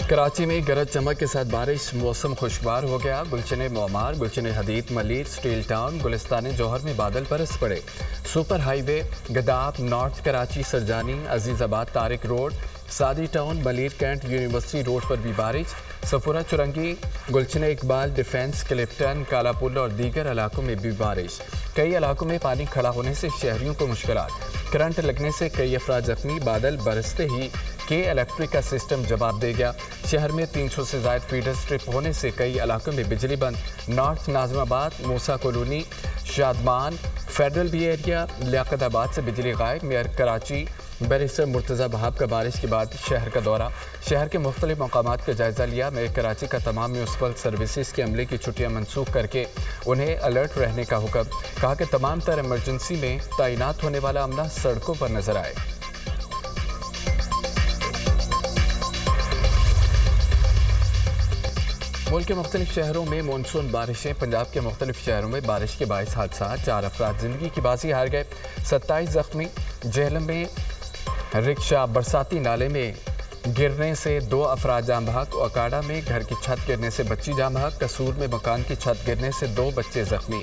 کراچی میں گرج چمک کے ساتھ بارش، موسم خوشگوار ہو گیا۔ گلشن معمار، گلشن حدید، ملیر، سٹیل ٹاؤن، گلستان جوہر میں بادل برس پڑے۔ Super Highway, Gadap, North Karachi, Surjani, Azizabad, Tariq Road, Saadi Town, Malir Cantt, University Road پر بھی بارش۔ سفورہ چرنگی، گلشن اقبال، ڈیفنس، کلفٹن، کالا پل اور دیگر علاقوں میں بھی بارش۔ کئی علاقوں میں پانی کھڑا ہونے سے شہریوں کو مشکلات۔ کرنٹ لگنے سے کئی افراد زخمی۔ بادل برستے ہی کے الیکٹرک کا سسٹم جواب دے گیا۔ شہر میں 300 سے زائد فیڈر سٹرپ ہونے سے کئی علاقوں میں بجلی بند۔ North Nazimabad, Musa Colony, Shadman, Federal B Area, Liaquatabad سے بجلی غائب۔ میئر کراچی بیرسٹر مرتضیٰ بہاب کا بارش کے بعد شہر کا دورہ۔ شہر کے مختلف مقامات کا جائزہ لیا۔ میئر کراچی کا تمام میونسپل سروسز کے عملے کی چھٹیاں منسوخ کر کے انہیں الرٹ رہنے کا حکم۔ کہا کہ تمام تر ایمرجنسی میں تعینات ہونے والا عملہ سڑکوں پر نظر آئے۔ ملک کے مختلف شہروں میں مونسون بارشیں۔ پنجاب کے مختلف شہروں میں بارش کے باعث حادثات، 4 افراد زندگی کی بازی ہار گئے، 27 زخمی۔ جہلم میں رکشہ برساتی نالے میں گرنے سے 2 افراد جاں بحق۔ اوکاڑا میں گھر کی چھت گرنے سے بچی جاں بحق۔ قصور میں مکان کی چھت گرنے سے 2 بچے زخمی۔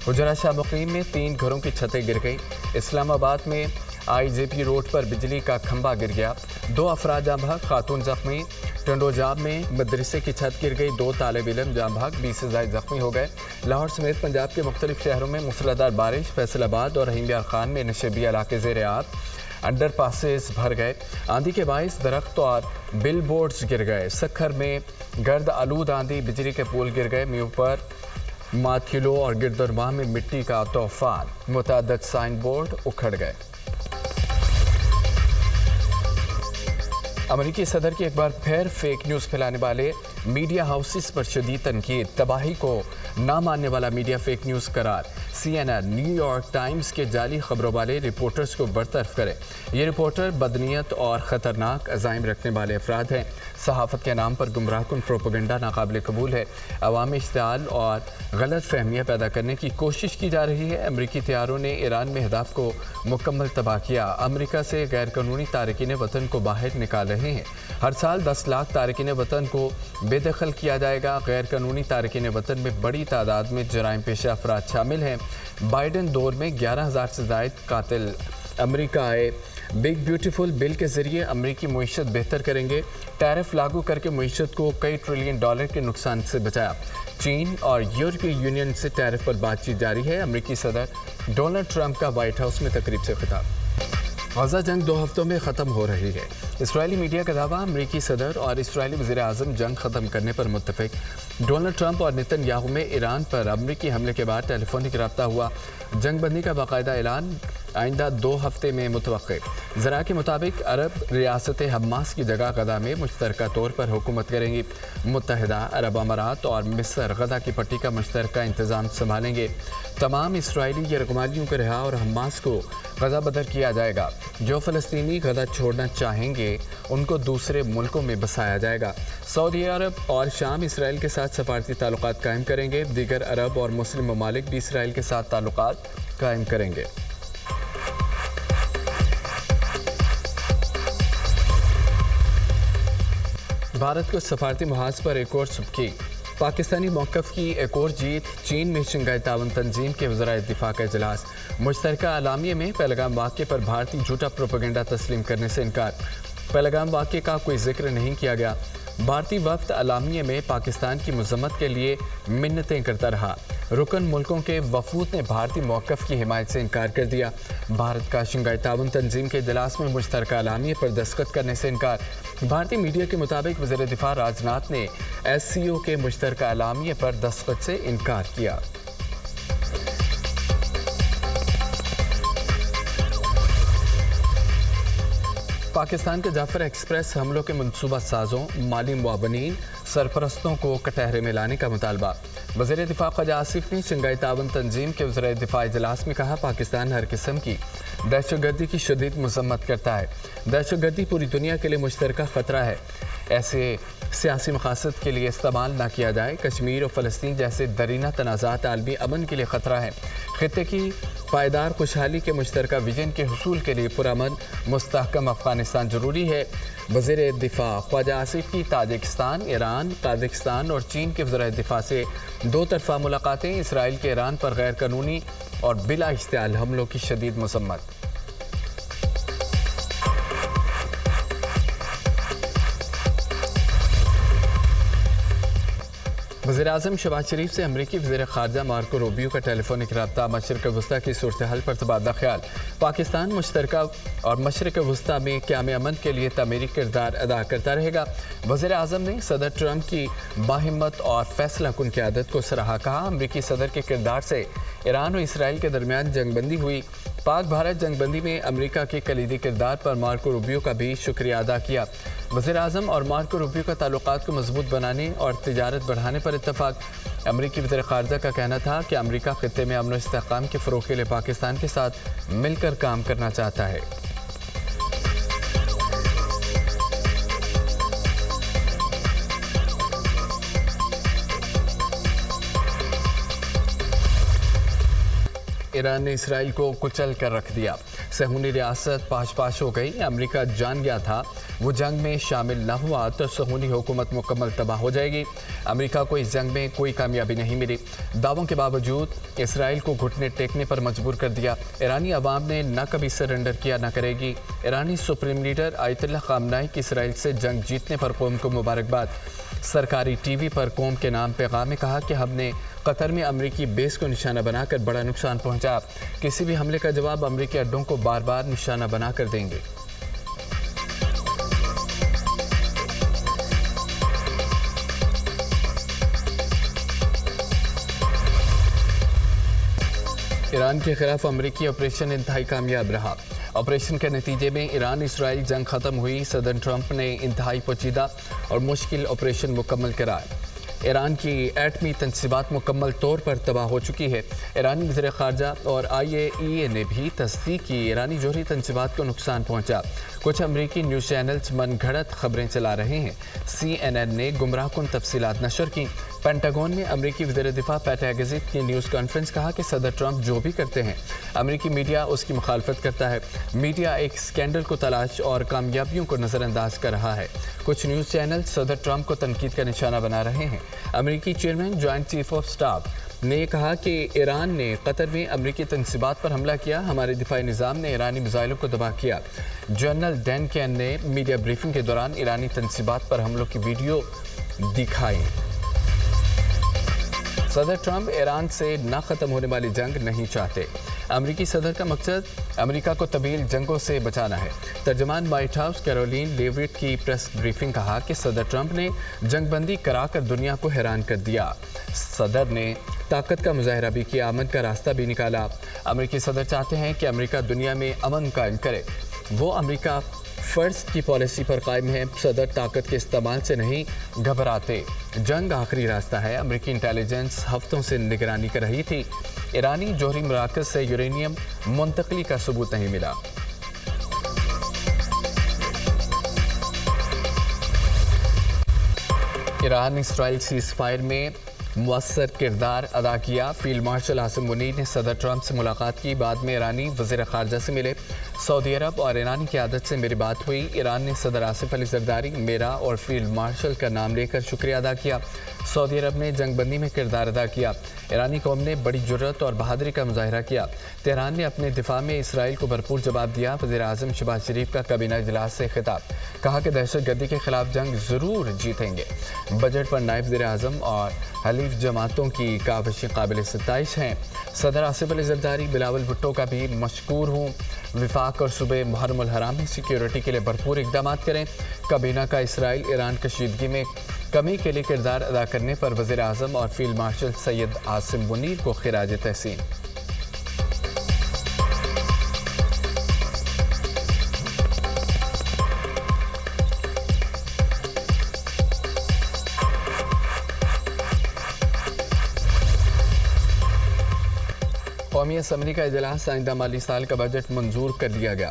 حجرہ شاہ مقیم میں 3 گھروں کی چھتیں گر گئیں۔ اسلام آباد میں آئی جے پی روڈ پر بجلی کا کھمبا گر گیا، 2 افراد جاں بحق، خاتون زخمی۔ ٹنڈوجاب میں مدرسے کی چھت گر گئی، 2 طالب علم جاں بحق، 20 سے زائد زخمی ہو گئے۔ لاہور سمیت پنجاب کے مختلف شہروں میں موسلادھار بارش۔ فیصل آباد اور رحیم یار خان میں نشیبی علاقے زیر آب، انڈر پاسز بھر گئے۔ آندھی کے باعث درخت اور بل بورڈز گر گئے۔ سکھر میں گرد آلود آندھی، بجلی کے پول گر گئے۔ میو پر ماتھیلو اور گردرماہ میں مٹی کا طوفان، متعدد سائن بورڈ اکھڑ گئے۔ امریکی صدر کی ایک بار پھر فیک نیوز پھیلانے والے میڈیا ہاؤسز پر شدید تنقید۔ تباہی کو نہ ماننے والا میڈیا فیک نیوز قرار۔ CNN، نیو یارک ٹائمز کے جعلی خبروں والے رپورٹرز کو برطرف کرے۔ یہ رپورٹر بدنیت اور خطرناک عزائم رکھنے والے افراد ہیں۔ صحافت کے نام پر گمراہ کن پروپیگنڈا ناقابل قبول ہے۔ عوامی اشتعال اور غلط فہمیاں پیدا کرنے کی کوشش کی جا رہی ہے۔ امریکی طیاروں نے ایران میں اہداف کو مکمل تباہ کیا۔ امریکہ سے غیر قانونی تارکین وطن کو باہر نکال رہے ہیں۔ ہر سال 10 لاکھ تارکین وطن کو بے دخل کیا جائے گا۔ غیر قانونی تارکین وطن میں بڑی تعداد میں جرائم پیشہ افراد شامل ہیں۔ بائیڈن دور میں 11,000 سے زائد قاتل امریکہ آئے۔ بگ بیوٹیفل بل کے ذریعے امریکی معیشت بہتر کریں گے۔ ٹیرف لاگو کر کے معیشت کو کئی ٹریلین ڈالر کے نقصان سے بچایا۔ چین اور یورپی یونین سے ٹیرف پر بات چیت جاری ہے۔ امریکی صدر ڈونلڈ ٹرمپ کا وائٹ ہاؤس میں تقریب سے خطاب۔ غزہ جنگ 2 ہفتوں میں ختم ہو رہی ہے۔ اسرائیلی میڈیا کا دعویٰ، امریکی صدر اور اسرائیلی وزیر اعظم جنگ ختم کرنے پر متفق۔ ڈونلڈ ٹرمپ اور نتن یاہو میں ایران پر امریکی حملے کے بعد ٹیلی فونک رابطہ ہوا۔ جنگ بندی کا باقاعدہ اعلان آئندہ 2 ہفتے میں متوقع۔ ذرائع کے مطابق عرب ریاستیں حماس کی جگہ غزہ میں مشترکہ طور پر حکومت کریں گی۔ متحدہ عرب امارات اور مصر غزہ کی پٹی کا مشترکہ انتظام سنبھالیں گے۔ تمام اسرائیلی یرغمالیوں کو رہا اور حماس کو غزہ بدر کیا جائے گا۔ جو فلسطینی غزہ چھوڑنا چاہیں گے ان کو دوسرے ملکوں میں بسایا جائے گا۔ سعودی عرب اور شام اسرائیل کے ساتھ سفارتی تعلقات قائم کریں گے۔ دیگر عرب اور مسلم ممالک بھی اسرائیل کے ساتھ تعلقات قائم کریں گے۔ بھارت کو سفارتی محاذ پر ایک اور سبکی۔ پاکستانی موقف کی ایک اور جیت۔ چین میں شنگھائی تعاون تنظیم کے وزرائے دفاع کا اجلاس۔ مشترکہ اعلامیے میں پہلگام واقعے پر بھارتی جھوٹا پروپیگنڈا تسلیم کرنے سے انکار۔ پہلگام واقعے کا کوئی ذکر نہیں کیا گیا۔ بھارتی وفد اعلامیے میں پاکستان کی مذمت کے لیے منتیں کرتا رہا۔ رکن ملکوں کے وفود نے بھارتی موقف کی حمایت سے انکار کر دیا۔ بھارت کا شنگھائی تعاون تنظیم کے اجلاس میں مشترکہ اعلامیے پر دستخط کرنے سے انکار۔ بھارتی میڈیا کے مطابق وزیر دفاع راج ناتھ نے SCO کے مشترکہ اعلامیے پر دستخط سے انکار کیا۔ پاکستان کے جعفر ایکسپریس حملوں کے منصوبہ سازوں، مالی معاونین، سرپرستوں کو کٹہرے میں لانے کا مطالبہ۔ وزیر دفاع خواجہ آصف نے شنگھائی تعاون تنظیم کے وزرائے دفاع اجلاس میں کہا، پاکستان ہر قسم کی دہشت گردی کی شدید مذمت کرتا ہے۔ دہشت گردی پوری دنیا کے لیے مشترکہ خطرہ ہے۔ ایسے سیاسی مقاصد کے لیے استعمال نہ کیا جائے۔ کشمیر اور فلسطین جیسے درینہ تنازعات عالمی امن کے لیے خطرہ ہیں۔ خطے کی پائیدار خوشحالی کے مشترکہ ویژن کے حصول کے لیے پرامن مستحکم افغانستان ضروری ہے۔ وزیر دفاع خواجہ آصف کی تاجکستان، ایران، قازقستان اور چین کے وزرائے دفاع سے دو طرفہ ملاقاتیں۔ اسرائیل کے ایران پر غیر قانونی اور بلا اشتعال حملوں کی شدید مذمت۔ وزیراعظم شہباز شریف سے امریکی وزیر خارجہ مارکو روبیو کا ٹیلی فونک رابطہ۔ مشرق وسطیٰ کی صورتحال پر تبادلہ خیال۔ پاکستان مشترکہ اور مشرق وسطیٰ میں قیام امن کے لیے تعمیری کردار ادا کرتا رہے گا۔ وزیر اعظم نے صدر ٹرمپ کی باہمت اور فیصلہ کن قیادت کو سراہا۔ کہا امریکی صدر کے کردار سے ایران اور اسرائیل کے درمیان جنگ بندی ہوئی۔ پاک بھارت جنگ بندی میں امریکہ کے کلیدی کردار پر مارکو روبیو کا بھی شکریہ ادا کیا۔ وزیر اعظم اور مارکو روبیو کا تعلقات کو مضبوط بنانے اور تجارت بڑھانے پر اتفاق۔ امریکی وزیر خارجہ کا کہنا تھا کہ امریکہ خطے میں امن و استحکام کے فروغ کے لیے پاکستان کے ساتھ مل کر کام کرنا چاہتا ہے۔ ایران نے اسرائیل کو کچل کر رکھ دیا۔ صہیونی ریاست پاش پاش ہو گئی۔ امریکہ جان گیا تھا وہ جنگ میں شامل نہ ہوا تو صہیونی حکومت مکمل تباہ ہو جائے گی۔ امریکہ کو اس جنگ میں کوئی کامیابی نہیں ملی۔ دعووں کے باوجود اسرائیل کو گھٹنے ٹیکنے پر مجبور کر دیا۔ ایرانی عوام نے نہ کبھی سرنڈر کیا نہ کرے گی۔ ایرانی سپریم لیڈر آیت اللہ خامنہئی کی اسرائیل سے جنگ جیتنے پر قوم کو مبارکباد۔ سرکاری ٹی وی پر قوم کے نام پیغام میں کہا کہ ہم نے قطر میں امریکی بیس کو نشانہ بنا کر بڑا نقصان پہنچا۔ کسی بھی حملے کا جواب امریکی اڈوں کو بار بار نشانہ بنا کر دیں گے۔ ایران کے خلاف امریکی آپریشن انتہائی کامیاب رہا۔ آپریشن کے نتیجے میں ایران اسرائیل جنگ ختم ہوئی۔ صدر ٹرمپ نے انتہائی پیچیدہ اور مشکل آپریشن مکمل کرا۔ ایران کی ایٹمی تنصیبات مکمل طور پر تباہ ہو چکی ہے۔ ایرانی وزیر خارجہ اور IAEA نے بھی تصدیق کی ایرانی جوہری تنصیبات کو نقصان پہنچا۔ کچھ امریکی نیوز چینلز من گھڑت خبریں چلا رہے ہیں۔ CNN نے گمراہ کن تفصیلات نشر کی۔ پینٹاگون میں امریکی وزیر دفاع پیٹ ہیگزیت کی نیوز کانفرنس کہا کہ صدر ٹرمپ جو بھی کرتے ہیں امریکی میڈیا اس کی مخالفت کرتا ہے۔ میڈیا ایک اسکینڈل کو تلاش اور کامیابیوں کو نظر انداز کر رہا ہے۔ کچھ نیوز چینل صدر ٹرمپ کو تنقید کا نشانہ بنا رہے ہیں۔ امریکی chairman joint chief of staff نے یہ کہا کہ ایران نے قطر میں امریکی تنصیبات پر حملہ کیا۔ ہمارے دفاعی نظام نے ایرانی میزائلوں کو تباہ کیا۔ جنرل ڈین کین نے میڈیا بریفنگ کے دوران ایرانی تنصیبات پر حملوں کی ویڈیو دکھائی۔ صدر ٹرمپ ایران سے نہ ختم ہونے والی جنگ نہیں چاہتے۔ امریکی صدر کا مقصد امریکہ کو طویل جنگوں سے بچانا ہے۔ ترجمان وائٹ ہاؤس کیرولین لیوٹ کی پریس بریفنگ کہا کہ صدر ٹرمپ نے جنگ بندی کرا کر دنیا کو حیران کر دیا۔ صدر نے طاقت کا مظاہرہ بھی کیا، امن کا راستہ بھی نکالا۔ امریکی صدر چاہتے ہیں کہ امریکہ دنیا میں امن قائم کرے۔ وہ امریکہ فرسٹ کی پالیسی پر قائم ہے۔ صدر طاقت کے استعمال سے نہیں گھبراتے۔ جنگ آخری راستہ ہے۔ امریکی انٹیلیجنس ہفتوں سے نگرانی کر رہی تھی۔ ایرانی جوہری مراکز سے یورینیم منتقلی کا ثبوت نہیں ملا۔ ایران اسرائیل سیز فائر میں مؤثر کردار ادا کیا۔ فیلڈ مارشل عاصم منیر نے صدر ٹرمپ سے ملاقات کی۔ بعد میں ایرانی وزیر خارجہ سے ملے۔ سعودی عرب اور ایرانی قیادت سے میری بات ہوئی۔ ایران نے صدر آصف علی زرداری، میرا اور فیلڈ مارشل کا نام لے کر شکریہ ادا کیا۔ سعودی عرب نے جنگ بندی میں کردار ادا کیا۔ ایرانی قوم نے بڑی جرأت اور بہادری کا مظاہرہ کیا۔ تہران نے اپنے دفاع میں اسرائیل کو بھرپور جواب دیا۔ وزیر اعظم شہباز شریف کا کابینہ اجلاس سے خطاب، کہا کہ دہشت گردی کے خلاف جنگ ضرور جیتیں گے۔ بجٹ پر نائب وزیر اعظم اور حلیف جماعتوں کی کاوشیں قابل ستائش ہیں۔ صدر آصف علی زرداری، بلاول بھٹو کا بھی مشکور ہوں۔ وفاق اور صوبے محرم الحرام میں سیکیورٹی کے لیے بھرپور اقدامات کریں۔ کابینہ کا اسرائیل ایران کشیدگی میں کمی کے لیے کردار ادا کرنے پر وزیر اعظم اور فیلڈ مارشل سید عاصم منیر کو خراج تحسین۔ قومی اسمبلی کا اجلاس، آئندہ مالی سال کا بجٹ منظور کر لیا گیا۔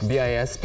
BISP